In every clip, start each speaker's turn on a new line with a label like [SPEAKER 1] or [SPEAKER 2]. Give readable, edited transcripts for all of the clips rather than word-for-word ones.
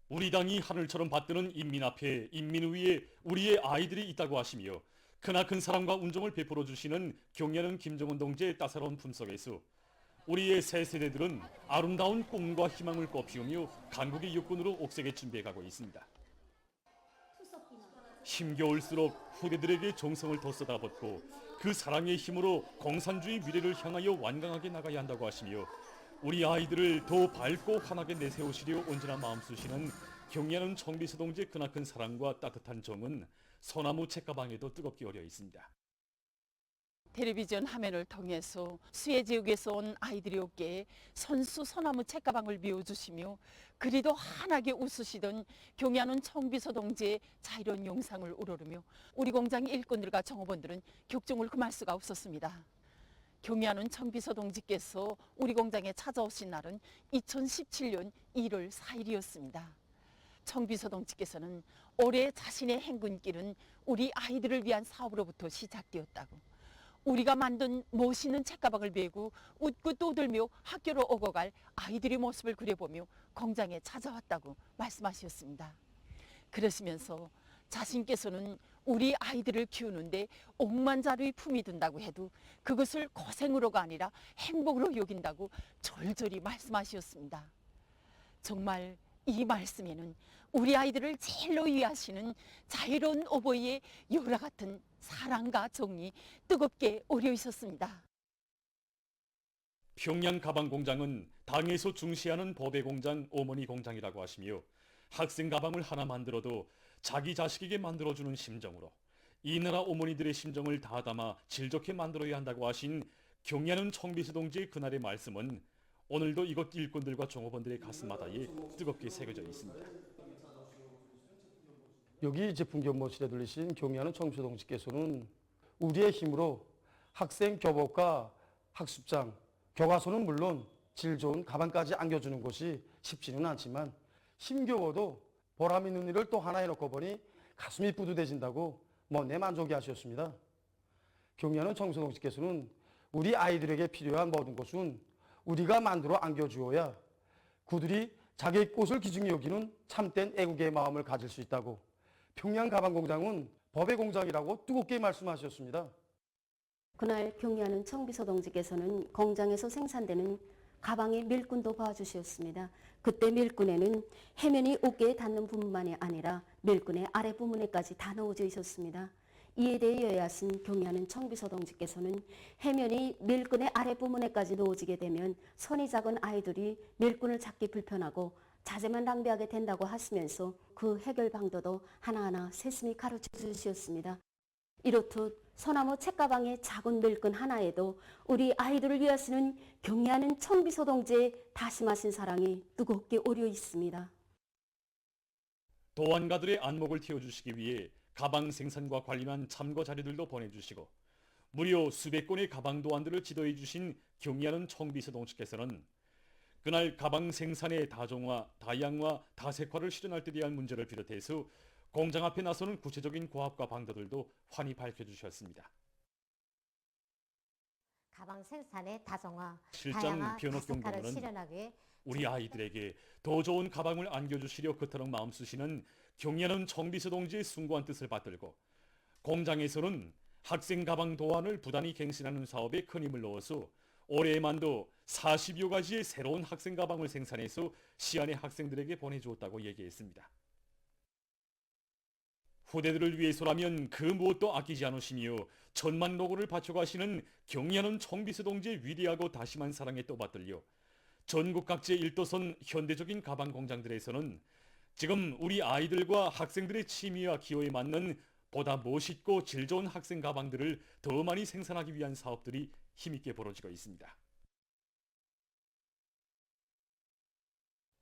[SPEAKER 1] 우리 당이 하늘처럼 받드는 인민 앞에 인민 위에 우리의 아이들이 있다고 하시며 크나큰 사랑과 운정을 베풀어 주시는 경애하는 김정은 동지의 따사로운 품속에서 우리의 새 세대들은 아름다운 꿈과 희망을 꽃피우며 강국의 육군으로 옥색에 준비해가고 있습니다. 힘겨울수록 후대들에게 정성을 더 쏟아붓고 그 사랑의 힘으로 공산주의 미래를 향하여 완강하게 나가야 한다고 하시며 우리 아이들을 더 밝고 환하게 내세우시려 언제나 마음 쓰시는 경애하는 청비서 동지의 크나큰 사랑과 따뜻한 정은 소나무 책가방에도 뜨겁게 어려 있습니다.
[SPEAKER 2] 텔레비전 화면을 통해서 수해 지역에서 온 아이들의 어깨에 선수 소나무 책가방을 메워주시며 그리도 환하게 웃으시던 경애하는 청비서 동지의 자유로운 영상을 우러르며 우리 공장의 일꾼들과 정업원들은 격정을 금할 수가 없었습니다. 경애하는 청비서 동지께서 우리 공장에 찾아오신 날은 2017년 1월 4일이었습니다. 청비서 동지께서는 올해 자신의 행군길은 우리 아이들을 위한 사업으로부터 시작되었다고, 우리가 만든 멋있는 책가방을 메고 웃고 떠들며 학교로 오고 갈 아이들의 모습을 그려보며 공장에 찾아왔다고 말씀하셨습니다. 그러시면서 자신께서는 우리 아이들을 키우는데 억만자루의 품이 든다고 해도 그것을 고생으로가 아니라 행복으로 여긴다고 절절히 말씀하셨습니다. 정말 이 말씀에는 우리 아이들을 제일로 위하시는 자유로운 어버이의 열화 같은 사랑과 정이 뜨겁게 어려 있었습니다.
[SPEAKER 1] 평양 가방 공장은 당에서 중시하는 법의 공장, 어머니 공장이라고 하시며 학생 가방을 하나 만들어도 자기 자식에게 만들어주는 심정으로 이 나라 어머니들의 심정을 다 담아 질 좋게 만들어야 한다고 하신 경애하는 청비서 동지의 그날의 말씀은 오늘도 이곳 일꾼들과 종업원들의 가슴마다에 뜨겁게 새겨져 있습니다.
[SPEAKER 3] 여기 제품 견본실에 들리신 경애하는 청비서 동지께서는 우리의 힘으로 학생 교복과 학습장, 교과서는 물론 질 좋은 가방까지 안겨주는 것이 쉽지는 않지만 힘겨워도 보람 있는 일을 또 하나 해놓고 보니 가슴이 뿌듯해진다고 내 만족해 하셨습니다. 경애하는 청비서 동지께서는 우리 아이들에게 필요한 모든 것은 우리가 만들어 안겨주어야 그들이 자기의 꽃을 기중히 여기는 참된 애국의 마음을 가질 수 있다고 평양 가방공장은 법의 공장이라고 뜨겁게 말씀하셨습니다.
[SPEAKER 4] 그날 경애하는 청비서 동지께서는 공장에서 생산되는 가방의 밀끈도 봐주셨습니다. 그때 밀끈에는 해면이 어깨에 닿는 부분만이 아니라 밀끈의 아래 부분에까지 다 넣어져 있었습니다. 이에 대해 여야신 경애하는 청비서 동지께서는 해면이 밀끈의 아래 부분에까지 넣어지게 되면 손이 작은 아이들이 밀끈을 잡기 불편하고 자재만 낭비하게 된다고 하시면서 그 해결 방도도 하나하나 세심히 가르쳐 주셨습니다. 이렇듯 소나무 책가방의 작은 밀끈 하나에도 우리 아이들을 위하시는 경애하는 청비서 동지의 다심하신 사랑이 뜨겁게 오려 있습니다.
[SPEAKER 1] 도안가들의 안목을 틔워주시기 위해 가방 생산과 관련한 참고 자료들도 보내주시고 무려 수백 건의 가방 도안들을 지도해 주신 경애하는 청비서 동지께서는 그날 가방 생산의 다종화, 다양화, 다색화를 실현할 때 대한 문제를 비롯해서 공장 앞에 나서는 구체적인 과학과 방도들도 환히 밝혀주셨습니다.
[SPEAKER 5] 가방 생산의 다정화,
[SPEAKER 1] 실장
[SPEAKER 5] 다양화,
[SPEAKER 1] 변옥경
[SPEAKER 5] 다색화를
[SPEAKER 1] 교수는
[SPEAKER 5] 실현하기 위해
[SPEAKER 1] 우리 아이들에게 더 좋은 가방을 안겨주시려 그토록 마음 쓰시는 경애하는 청비서 동지의 숭고한 뜻을 받들고 공장에서는 학생 가방 도안을 부단히 갱신하는 사업에 큰 힘을 넣어서 올해에만도 40여 가지의 새로운 학생 가방을 생산해서 시안의 학생들에게 보내주었다고 얘기했습니다. 후대들을 위해서라면 그 무엇도 아끼지 않으시며 천만 노고를 바쳐가시는 경애하는 청비서 동지의 위대하고 다심한 사랑에 또 받들려 전국 각지의 일도선 현대적인 가방 공장들에서는 지금 우리 아이들과 학생들의 취미와 기호에 맞는 보다 멋있고 질 좋은 학생 가방들을 더 많이 생산하기 위한 사업들이 힘있게 벌어지고 있습니다.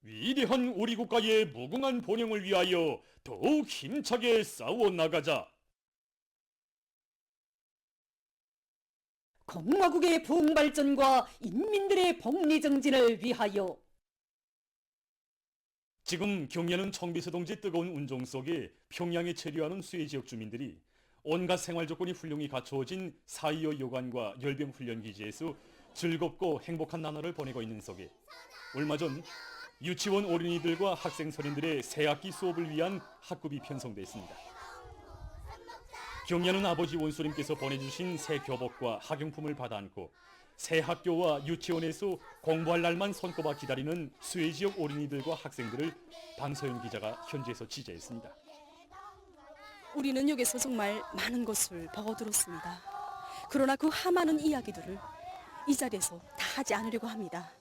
[SPEAKER 1] 위대한 우리 국가의 무궁한 번영을 위하여 더욱 힘차게 싸워 나가자.
[SPEAKER 6] 공화국의 부흥발전과 인민들의 복리정진을 위하여.
[SPEAKER 1] 지금 경애하는 청비서 동지의 뜨거운 운정 속에 평양에 체류하는 수해 지역 주민들이 온갖 생활 조건이 훌륭히 갖추어진 4.25 요관과 열병 훈련기지에서 즐겁고 행복한 나날을 보내고 있는 속에 얼마 전 유치원 어린이들과 학생 선생들의 새학기 수업을 위한 학급이 편성됐습니다. 경리하는 아버지 원수님께서 보내주신 새 교복과 학용품을 받아 안고 새 학교와 유치원에서 공부할 날만 손꼽아 기다리는 수해 지역 어린이들과 학생들을 방소연 기자가 현지에서 취재했습니다.
[SPEAKER 7] 우리는 여기서 정말 많은 것을 보고 들었습니다. 그러나 그 하많은 이야기들을 이 자리에서 다 하지 않으려고 합니다.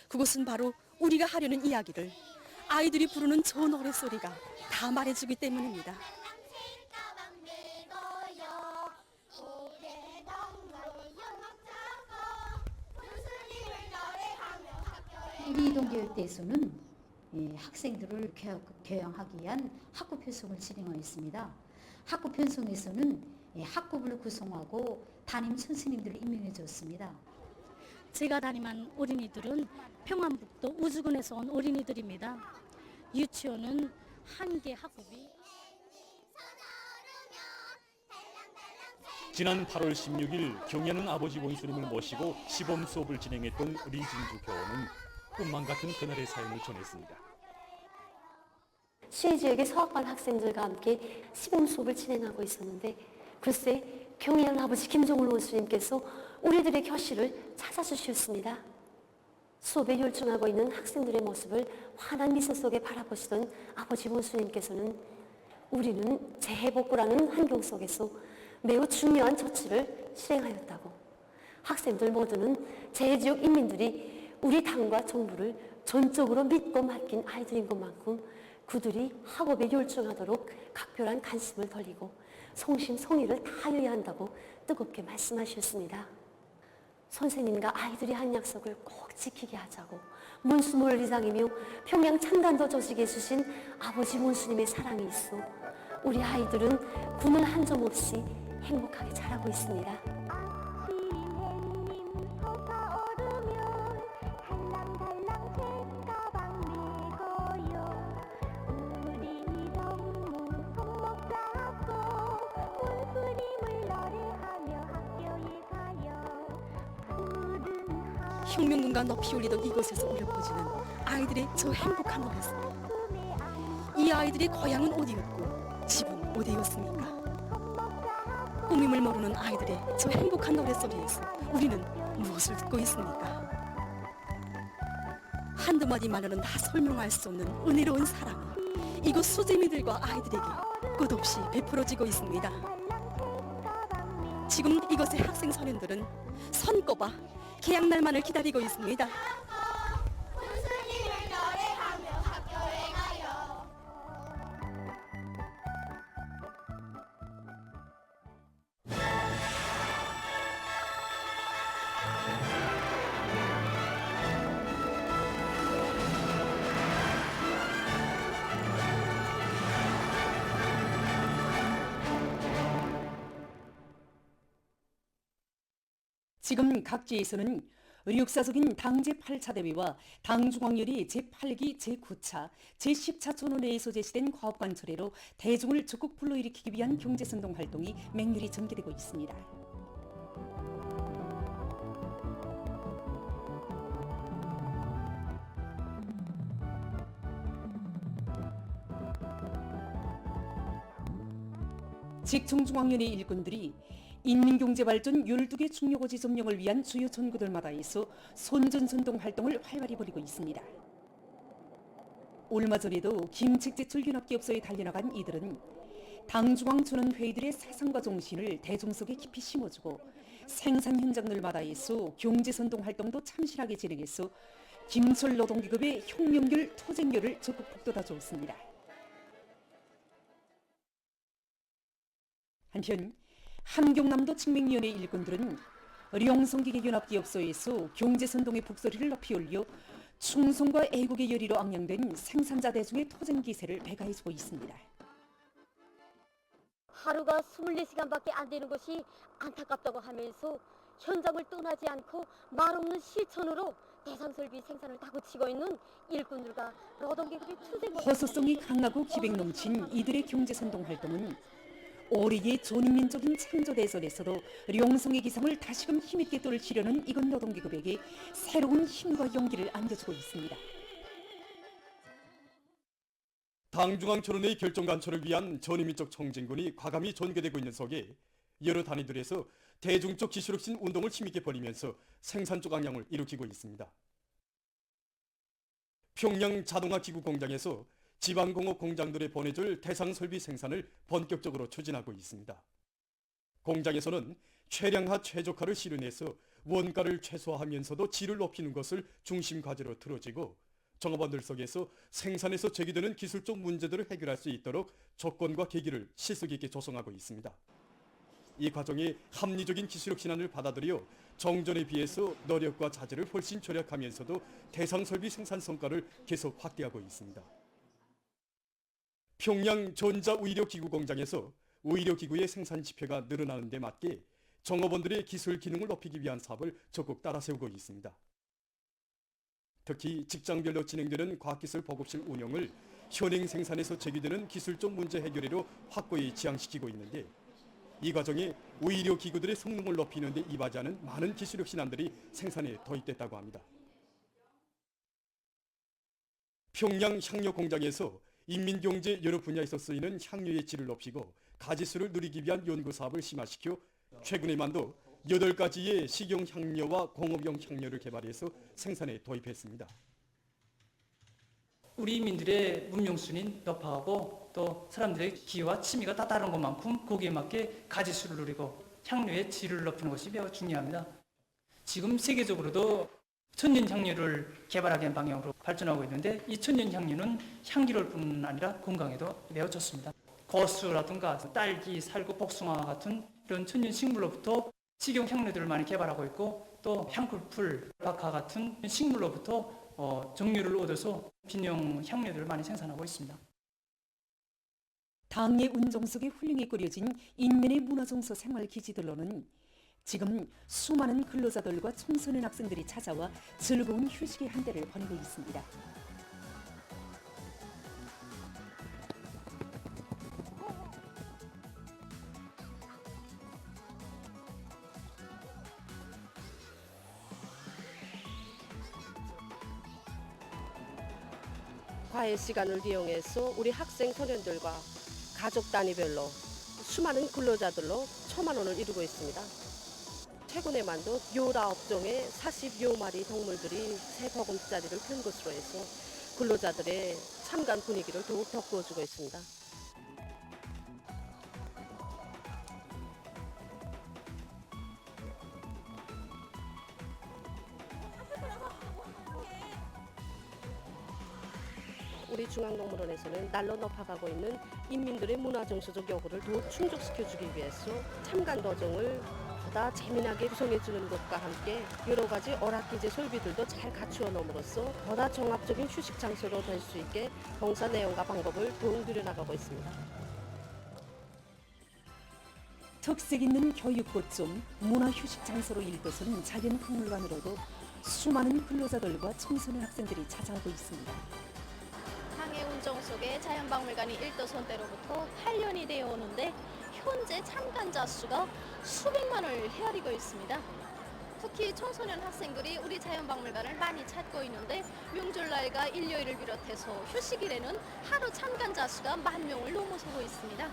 [SPEAKER 7] 그것은 바로 우리가 하려는 이야기를 아이들이 부르는 저 노랫소리가 다 말해주기 때문입니다.
[SPEAKER 8] 우리 동계일대에서는 학생들을 교양하기 위한 학급 편성을 진행하고 있습니다. 학급 편성에서는 학급을 구성하고 담임 선생님들을 임명해 줬습니다.
[SPEAKER 9] 제가 담임한 어린이들은 평안북도 우주군에서 온 어린이들입니다. 유치원은 한 개 학급이
[SPEAKER 1] 지난 8월 16일 경리하는 아버지 원수님을 모시고 시범 수업을 진행했던 리진주 교원은 꿈만 같은 그날의 사연을 전했습니다.
[SPEAKER 10] 수해 지역의 서학반 학생들과 함께 시범 수업을 진행하고 있었는데 글쎄 경리하는 아버지 김종을 원수님께서 우리들의 교실을 찾아주셨습니다. 수업에 열중하고 있는 학생들의 모습을 환한 미소 속에 바라보시던 아버지 원수님께서는 우리는 재해복구라는 환경 속에서 매우 중요한 조치를 실행하였다고, 학생들 모두는 재해지역 인민들이 우리 당과 정부를 전적으로 믿고 맡긴 아이들인 것만큼 그들이 학업에 열중하도록 각별한 관심을 돌리고 성심성의를 다해야 한다고 뜨겁게 말씀하셨습니다. 선생님과 아이들이 한 약속을 꼭 지키게 하자고 문수몰 이상이며 평양 창간도 조직에 주신 아버지 문수님의 사랑이 있어 우리 아이들은 군을 한 점 없이 행복하게 자라고 있습니다.
[SPEAKER 7] 혁명군가 높이 울리던 이곳에서 울려 퍼지는 아이들의 저 행복한 노래소리. 이 아이들의 고향은 어디였고 집은 어디였습니까? 꾸밈을 모르는 아이들의 저 행복한 노래소리에서 우리는 무엇을 듣고 있습니까? 한두 마디만으로는 다 설명할 수 없는 은혜로운 사랑이 이곳 수재미들과 아이들에게 끝없이 베풀어지고 있습니다. 지금 이곳의 학생 소년들은 손꼽아 개학날만을 기다리고 있습니다. 지금 각지에서는 역사적인 당 제8차 대회와 당 중앙열이 제8기, 제9차, 제10차 전원회에서 제시된 과업관철회로 대중을 적극 불러일으키기 위한 경제선동 활동이 맹렬히 전개되고 있습니다. 직청중앙연의 일꾼들이 인민경제발전 12개 중요고지 점령을 위한 주요 전구들마다에서 선전선동 활동을 활발히 벌이고 있습니다. 얼마 전에도 김책제철연합기업소에 달려나간 이들은 당중앙 전원회의들의 사상과 정신을 대중 속에 깊이 심어주고 생산 현장들마다에서 경제선동 활동도 참신하게 진행해서 김철 노동기급의 혁명결, 토쟁결을 적극 북돋아 주었습니다. 한편 함경남도 칙맹위원회 일꾼들은 령성기계연합기업소에서 경제선동의 북소리를 높이 올려 충성과 애국의 열의로 앙양된 생산자 대중의 토쟁기세를 배가해주고 있습니다.
[SPEAKER 11] 하루가 24시간밖에 안 되는 것이 안타깝다고 하면서 현장을 떠나지 않고 말없는 실천으로 대상설비 생산을 다그치고 있는 일꾼들과 노동계급의 투쟁을
[SPEAKER 7] 호소성이 강하고 기백 넘친 이들의 경제선동 활동은 올해의 전인민적인 창조대선에서도 령성의 기상을 다시금 힘있게 떨치려는 이건 노동계급에게 새로운 힘과 용기를 안겨주고 있습니다.
[SPEAKER 12] 당중앙초론의 결정관철을 위한 전인민족 청진군이 과감히 전개되고 있는 속에 여러 단위들에서 대중적 기술혁신 운동을 힘있게 벌이면서 생산적 악량을 일으키고 있습니다. 평양 자동화기구 공장에서 지방공업 공장들에 보내줄 대상 설비 생산을 본격적으로 추진하고 있습니다. 공장에서는 최량화 최적화를 실현해서 원가를 최소화하면서도 질을 높이는 것을 중심 과제로 틀어지고 종업원들 속에서 생산에서 제기되는 기술적 문제들을 해결할 수 있도록 조건과 계기를 실속 있게 조성하고 있습니다. 이 과정에 합리적인 기술혁신안을 받아들여 정전에 비해서 노력과 자재를 훨씬 절약하면서도 대상 설비 생산 성과를 계속 확대하고 있습니다. 평양 전자의료기구 공장에서 의료기구의 생산 지표가 늘어나는 데 맞게 종업원들의 기술 기능을 높이기 위한 사업을 적극 따라 세우고 있습니다. 특히 직장별로 진행되는 과학기술 보급실 운영을 현행 생산에서 제기되는 기술적 문제 해결으로 확고히 지향시키고 있는데 이 과정에 의료기구들의 성능을 높이는 데 이바지하는 많은 기술혁신안들이 생산에 도입됐다고 합니다. 평양 향료 공장에서 인민경제 여러 분야에서 쓰이는 향료의 질을 높이고 가지수를 누리기 위한 연구사업을 심화시켜 최근에만도 8가지의 식용향료와 공업용 향료를 개발해서 생산에 도입했습니다.
[SPEAKER 13] 우리 민들의 문명순이 높아가고 또 사람들의 기와 취미가 다 다른 것만큼 거기에 맞게 가지수를 누리고 향료의 질을 높이는 것이 매우 중요합니다. 지금 세계적으로도 천연향료를 개발하기 위한 방향으로 발전하고 있는데 이 천연향료는 향기로울 뿐 아니라 건강에도 매우 좋습니다. 고수라든가 딸기, 살구, 복숭아 같은 이런 천연식물로부터 식용향료들을 많이 개발하고 있고 또 향쿨풀, 박하 같은 식물로부터 정류를 얻어서 빈용 향료들을 많이 생산하고 있습니다.
[SPEAKER 7] 당의 운정 속에 훌륭히 꾸려진 인민의 문화정서 생활기지들로는 지금 수많은 근로자들과 청소년 학생들이 찾아와 즐거운 휴식의 한때를 보내고 있습니다.
[SPEAKER 14] 과외 시간을 이용해서 우리 학생 소년들과 가족 단위별로 수많은 근로자들로 1,000만 원을 이루고 있습니다. 최근에만도 19종의 40여 마리 동물들이 새 보금자리를 편 것으로 해서 근로자들의 참관 분위기를 더욱 돋구어주고 있습니다. 우리 중앙동물원에서는 날로 높아가고 있는 인민들의 문화정서적 요구를 더욱 충족시켜주기 위해서 참관 도정을 보다 재미나게 구성해주는 것과 함께 여러 가지 오락기재 설비들도 잘 갖추어 놓음으로써 보다 종합적인 휴식 장소로 될 수 있게 봉사 내용과 방법을 더욱 늘려나가고 있습니다.
[SPEAKER 7] 특색 있는 교육고점, 문화휴식 장소로 일도선 자연박물관으로도 수많은 근로자들과 청소년 학생들이 찾아오고 있습니다.
[SPEAKER 15] 항해 운정 속에 자연박물관이 1도선 때로부터 8년이 되어 오는데 현재 참관자 수가 수백만을 헤아리고 있습니다. 특히 청소년 학생들이 우리 자연박물관을 많이 찾고 있는데 명절날과 일요일을 비롯해서 휴식일에는 하루 참관자 수가 10,000명을 넘어서고 있습니다.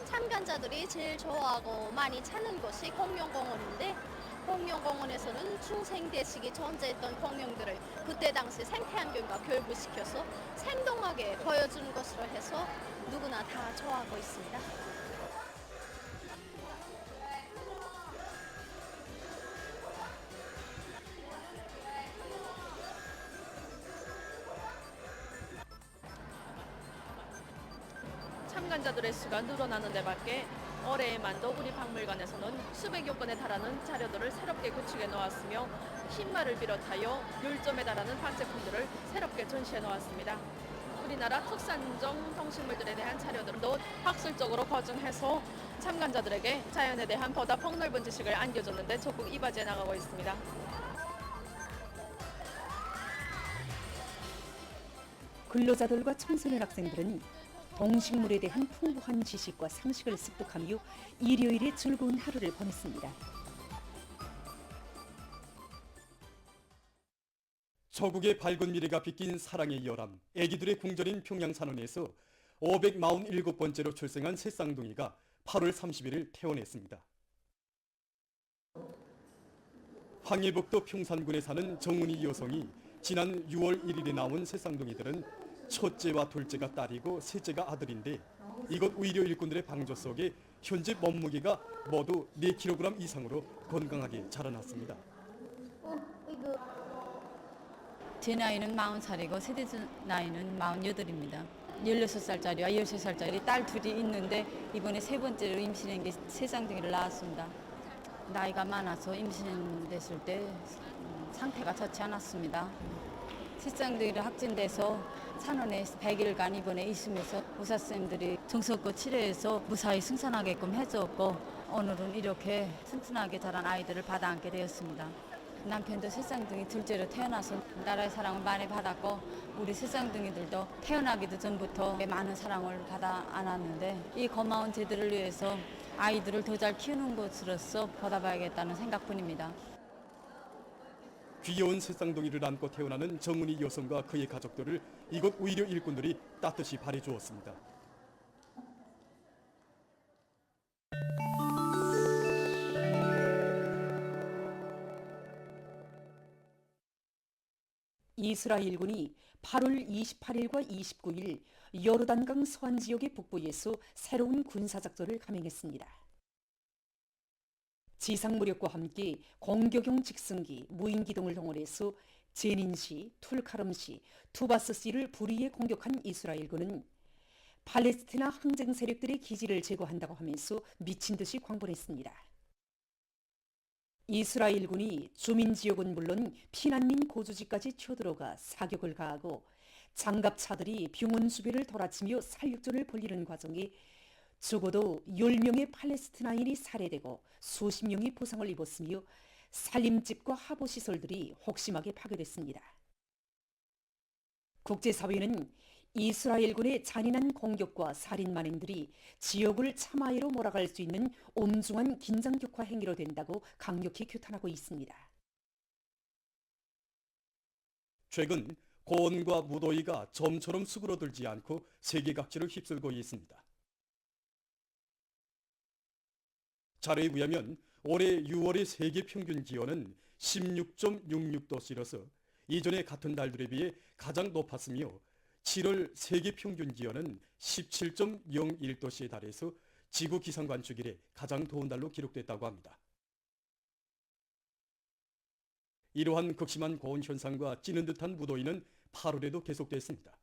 [SPEAKER 15] 참관자들이 제일 좋아하고 많이 찾는 곳이 공룡공원인데 공룡공원에서는 중생대식이 존재했던 공룡들을 그때 당시 생태환경과 교육시켜서 생동하게 보여주는 것으로 해서 누구나 다 좋아하고 있습니다.
[SPEAKER 16] 참관자들의 수가 늘어나는 데 맞게 올해에만도 우리 박물관에서는 수백여 건에 달하는 자료들을 새롭게 구축해 놓았으며 흰말을 비롯하여 10점에 달하는 박제품들을 새롭게 전시해 놓았습니다. 우리나라 특산종 동식물들에 대한 자료들도 학술적으로 거증해서 참관자들에게 자연에 대한 보다 폭넓은 지식을 안겨주는 데 적극 이바지해 나가고 있습니다.
[SPEAKER 7] 근로자들과 청소년 학생들은 동식물에 대한 풍부한 지식과 상식을 습득하며 일요일에 즐거운 하루를 보냈습니다.
[SPEAKER 12] 조국의 밝은 미래가 빗긴 사랑의 열함, 애기들의 궁전인 평양산원에서 547번째로 출생한 새 쌍둥이가 8월 30일 퇴원했습니다. 황해북도 평산군에 사는 정은희 여성이 지난 6월 1일에 나온 새 쌍둥이들은 첫째와 둘째가 딸이고 셋째가 아들인데 이곳 의료 일꾼들의 방조 속에 현재 몸무게가 모두 4kg 이상으로 건강하게 자라났습니다.
[SPEAKER 17] 제 나이는 40살이고 셋째 나이는 48입니다. 16살짜리와 13살짜리 딸 둘이 있는데 이번에 세 번째로 임신한 게 새 쌍둥이를 낳았습니다. 나이가 많아서 임신됐을 때 상태가 좋지 않았습니다. 새 쌍둥이를 확진돼서 산원에 100일간 입원해 있으면서 의사선생님들이 정성껏 치료해서 무사히 승산하게끔 해줬고 오늘은 이렇게 튼튼하게 자란 아이들을 받아안게 되었습니다. 남편도 새 쌍둥이 둘째로 태어나서 나라의 사랑을 많이 받았고 우리 새 쌍둥이들도 태어나기도 전부터 많은 사랑을 받아 안았는데 이 고마운 제들을 위해서 아이들을 더 잘 키우는 것으로서 보답해야겠다는 생각뿐입니다.
[SPEAKER 12] 귀여운 새 쌍둥이를 안고 태어나는 정은희 여성과 그의 가족들을 이곳 의료 일꾼들이 따뜻이 바래주었습니다.
[SPEAKER 7] 이스라엘군이 8월 28일과 29일 요르단강 서안 지역의 북부에서 새로운 군사작전을 감행했습니다. 지상 무력과 함께 공격용 직승기, 무인기 등을 동원해서 제닌시, 툴카름시, 투바스시를 불의에 공격한 이스라엘군은 팔레스티나 항쟁 세력들의 기지를 제거한다고 하면서 미친 듯이 광분했습니다. 이스라엘군이 주민지역은 물론 피난민 거주지까지 쳐들어가 사격을 가하고 장갑차들이 병원 주변을 돌아치며 살육전을 벌이는 과정에 적어도 10명의 팔레스티나인이 살해되고 수십 명이 부상을 입었으며 살림집과 하부시설들이 혹심하게 파괴됐습니다. 국제사회는 이스라엘군의 잔인한 공격과 살인 만행들이 지역을 참화해로 몰아갈 수 있는 엄중한 긴장격화 행위로 된다고 강력히 규탄하고 있습니다.
[SPEAKER 12] 최근 고온과 무더위가 점처럼 수그러들지 않고 세계 각지를 휩쓸고 있습니다. 자료에 의하면 올해 6월의 세계 평균 기온은 16.66도씨로서 이전의 같은 달들에 비해 가장 높았으며 7월 세계 평균 기온은 17.01도씨에 달해서 지구 기상관측 이래 가장 더운 달로 기록됐다고 합니다. 이러한 극심한 고온 현상과 찌는 듯한 무더위는 8월에도 계속됐습니다.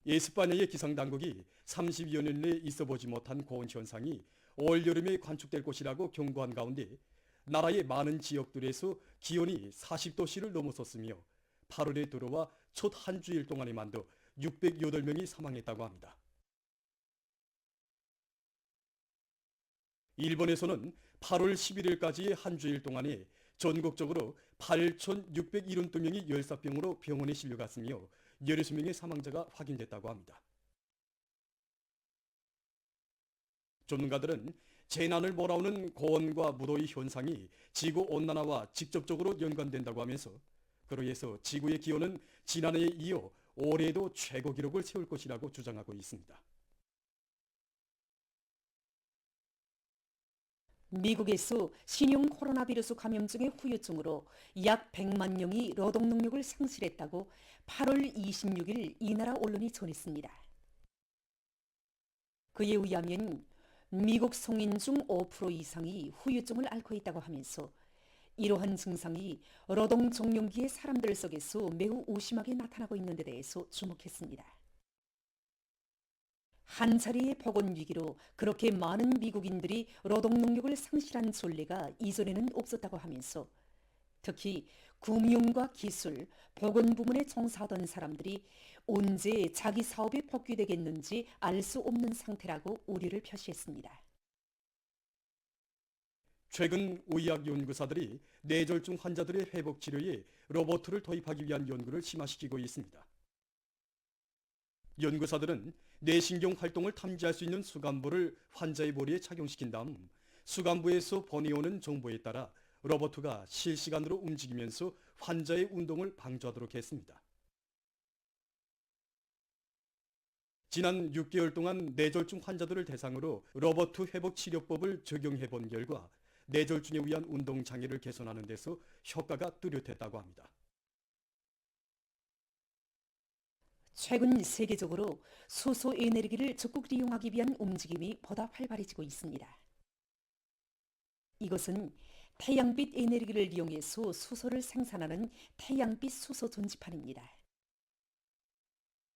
[SPEAKER 12] 에스파냐의 기상당국이 30여 년 내에 있어보지 못한 고온 현상이 올 여름에 관측될 것이라고 경고한 가운데 나라의 많은 지역들에서 기온이 40도씨를 넘어섰으며 8월에 들어와 첫 한 주일 동안에만도 608명이 사망했다고 합니다. 일본에서는 8월 11일까지의 한 주일 동안에 전국적으로 8,672명이 열사병으로 병원에 실려갔으며 16명의 사망자가 확인됐다고 합니다. 전문가들은 재난을 몰아오는 고온과 무더위 현상이 지구온난화와 직접적으로 연관된다고 하면서 그로 인해서 지구의 기온은 지난해에 이어 올해에도 최고 기록을 세울 것이라고 주장하고 있습니다.
[SPEAKER 7] 미국에서 신형 코로나 바이러스 감염증의 후유증으로 약 100만 명이 노동 능력을 상실했다고 8월 26일 이 나라 언론이 전했습니다. 그에 의하면 미국 성인 중 5% 이상이 후유증을 앓고 있다고 하면서 이러한 증상이 노동 정년기의 사람들 속에서 매우 오심하게 나타나고 있는 데 대해서 주목했습니다. 한 차례의 보건 위기로 그렇게 많은 미국인들이 노동 능력을 상실한 전례가 이전에는 없었다고 하면서 특히 금융과 기술, 보건 부문에 종사하던 사람들이 언제 자기 사업에 복귀되겠는지 알 수 없는 상태라고 우려를 표시했습니다.
[SPEAKER 12] 최근 의학 연구사들이 뇌졸중 환자들의 회복 치료에 로봇을 도입하기 위한 연구를 심화시키고 있습니다. 연구사들은 뇌신경 활동을 탐지할 수 있는 수감부를 환자의 머리에 착용시킨 다음 수감부에서 보내오는 정보에 따라 로봇가 실시간으로 움직이면서 환자의 운동을 방조하도록 했습니다. 지난 6개월 동안 뇌졸중 환자들을 대상으로 로봇 회복 치료법을 적용해 본 결과 뇌졸중에 의한 운동 장애를 개선하는 데서 효과가 뚜렷했다고 합니다.
[SPEAKER 7] 최근 세계적으로 수소 에너지를 적극 이용하기 위한 움직임이 보다 활발해지고 있습니다. 이것은 태양빛 에너지를 이용해서 수소를 생산하는 태양빛 수소 전지판입니다.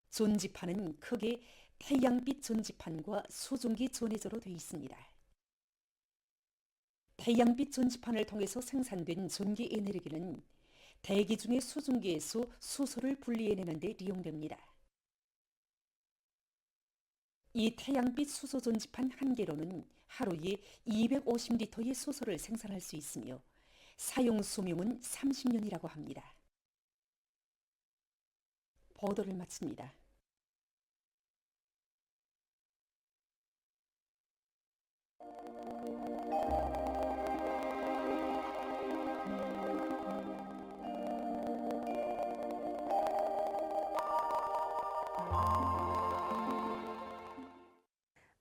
[SPEAKER 7] 전지판은 크게 태양빛 전지판과 수증기 전해저로 되어 있습니다. 태양빛 전지판을 통해서 생산된 전기 에너지는 대기 중의 수증기에서 수소를 분리해내는 데 이용됩니다. 이 태양빛 수소 전지판 한 개로는 하루에 250리터의 수소를 생산할 수 있으며 사용 수명은 30년이라고 합니다. 보도를 마칩니다.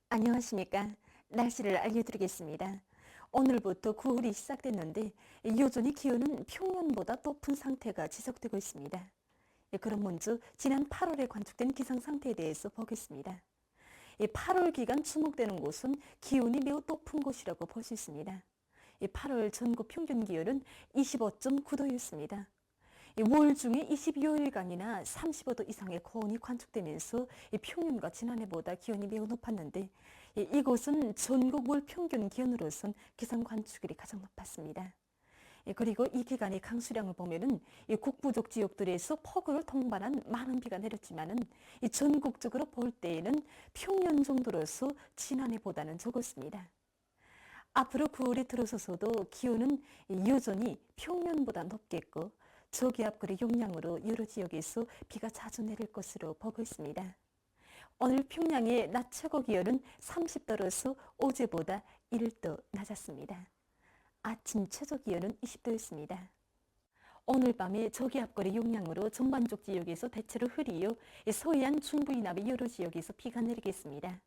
[SPEAKER 18] 안녕하십니까. 날씨를 알려드리겠습니다. 오늘부터 9월이 시작됐는데 여전히 기온은 평년보다 높은 상태가 지속되고 있습니다. 그럼 먼저 지난 8월에 관측된 기상 상태에 대해서 보겠습니다. 8월 기간 주목되는 곳은 기온이 매우 높은 곳이라고 볼 수 있습니다. 8월 전국 평균 기온은 25.9도였습니다. 월 중에 22일간이나 35도 이상의 고온이 관측되면서 평년과 지난해보다 기온이 매우 높았는데 이곳은 전국 월 평균 기온으로선 기상 관측일이 가장 높았습니다. 그리고 이 기간의 강수량을 보면은 북부족 지역들에서 폭우를 동반한 많은 비가 내렸지만은 전국적으로 볼 때에는 평년 정도로서 지난해보다는 적었습니다. 앞으로 9월에 들어서서도 기온은 여전히 평년보다 높겠고 저기압 그리 용량으로 여러 지역에서 비가 자주 내릴 것으로 보고 있습니다. 오늘 평양의 낮 최고 기온은 30도로서 어제보다 1도 낮았습니다. 아침 최저 기온은 20도였습니다. 오늘 밤에 저기압거리 용량으로 전반적 지역에서 대체로 흐리요 서해안 중부 이남의 여러 지역에서 비가 내리겠습니다.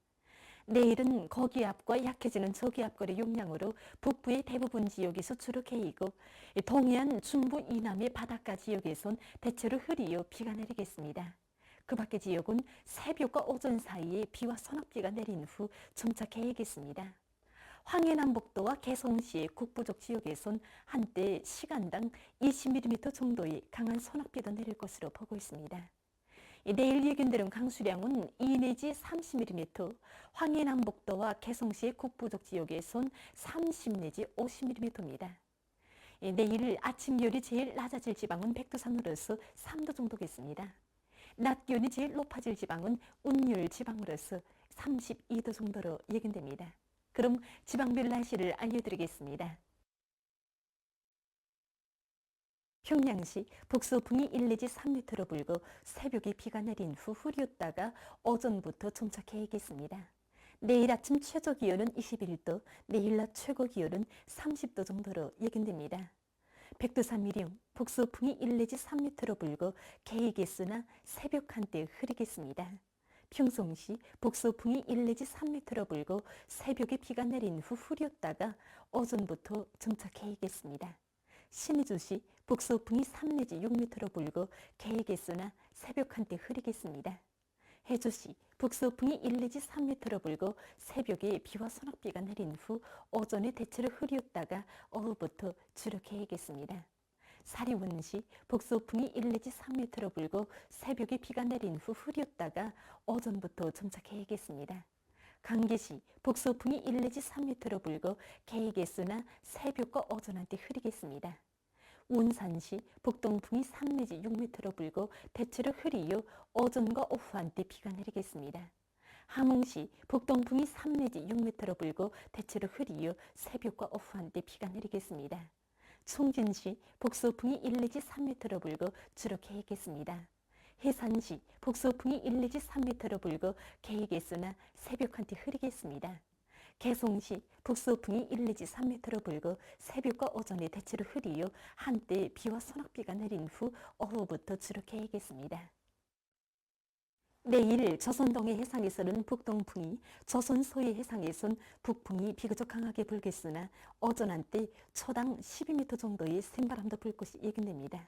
[SPEAKER 18] 내일은 고기압과 약해지는 저기압거리 용량으로 북부의 대부분 지역에서 주로 개이고 동해안 중부 이남의 바닷가 지역에선 대체로 흐리요 비가 내리겠습니다. 그 밖의 지역은 새벽과 오전 사이에 비와 소낙비가 내린 후 점차 개이겠습니다. 황해남북도와 개성시의 국부족 지역에선 한때 시간당 20mm 정도의 강한 소낙비도 내릴 것으로 보고 있습니다. 내일 예견되는 강수량은 2 내지 30mm, 황해남북도와 개성시의 국부족 지역에선 30 내지 50mm입니다. 내일 아침 기온이 제일 낮아질 지방은 백두산으로서 3도 정도겠습니다. 낮 기온이 제일 높아질 지방은 운율 지방으로서 32도 정도로 예견됩니다. 그럼 지방별 날씨를 알려드리겠습니다. 평양시 북서풍이 1 내지 3m로 불고 새벽에 비가 내린 후 흐렸다가 오전부터 점차 개이겠습니다. 내일 아침 최저 기온은 21도, 내일 낮 최고 기온은 30도 정도로 예견됩니다. 백두산 미령 북서풍이 1 내지 3m로 불고 개이겠으나 새벽 한때 흐리겠습니다. 평송시 북서풍이 1 내지 3m로 불고 새벽에 비가 내린 후 흐렸다가 오전부터 점차 개이겠습니다. 신의주시 북서풍이 3 내지 6m로 불고 개이겠으나 새벽 한때 흐리겠습니다. 해주시 북서풍이 1 내지 3m로 불고 새벽에 비와 소낙비가 내린 후 오전에 대체로 흐렸다가 오후부터 주로 개이겠습니다. 사리원시 북서풍이 1 내지 3m로 불고 새벽에 비가 내린 후 흐렸다가 오전부터 점차 개이겠습니다. 강계시 북서풍이 1 내지 3m로 불고 개이겠으나 새벽과 오전 한때 흐리겠습니다. 운산시 북동풍이 3 내지 6m로 불고 대체로 흐리요 오전과 오후 한때 비가 내리겠습니다. 함흥시 북동풍이 3 내지 6m로 불고 대체로 흐리요 새벽과 오후 한때 비가 내리겠습니다. 총진시 북서풍이 1 내지 3m로 불고 주로 개이겠습니다. 해산시 북서풍이 1 내지 3m로 불고 개이겠으나 새벽 한때 흐리겠습니다. 개송시 북서풍이 1 내지 3m로 불고 새벽과 오전에 대체로 흐리요 한때 비와 소낙비가 내린 후 오후부터 주로 개겠습니다. 내일 조선동해 해상에서는 북동풍이, 조선 서해 해상에선 북풍이 비교적 강하게 불겠으나 오전 한때 초당 12m 정도의 센바람도 불 것이 예견됩니다.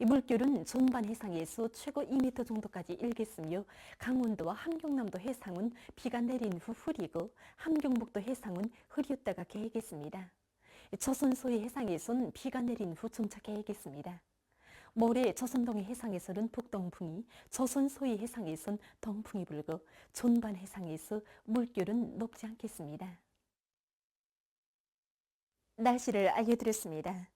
[SPEAKER 18] 이 물결은 존반 해상에서 최고 2m 정도까지 일겠으며 강원도와 함경남도 해상은 비가 내린 후 흐리고 함경북도 해상은 흐렸다가 개겠습니다. 조선 서해 해상에선 비가 내린 후 점차 개겠습니다. 모레 조선동해 해상에서는 북동풍이, 조선 서해 해상에선 동풍이 불고 존반 해상에서 물결은 높지 않겠습니다. 날씨를 알려드렸습니다.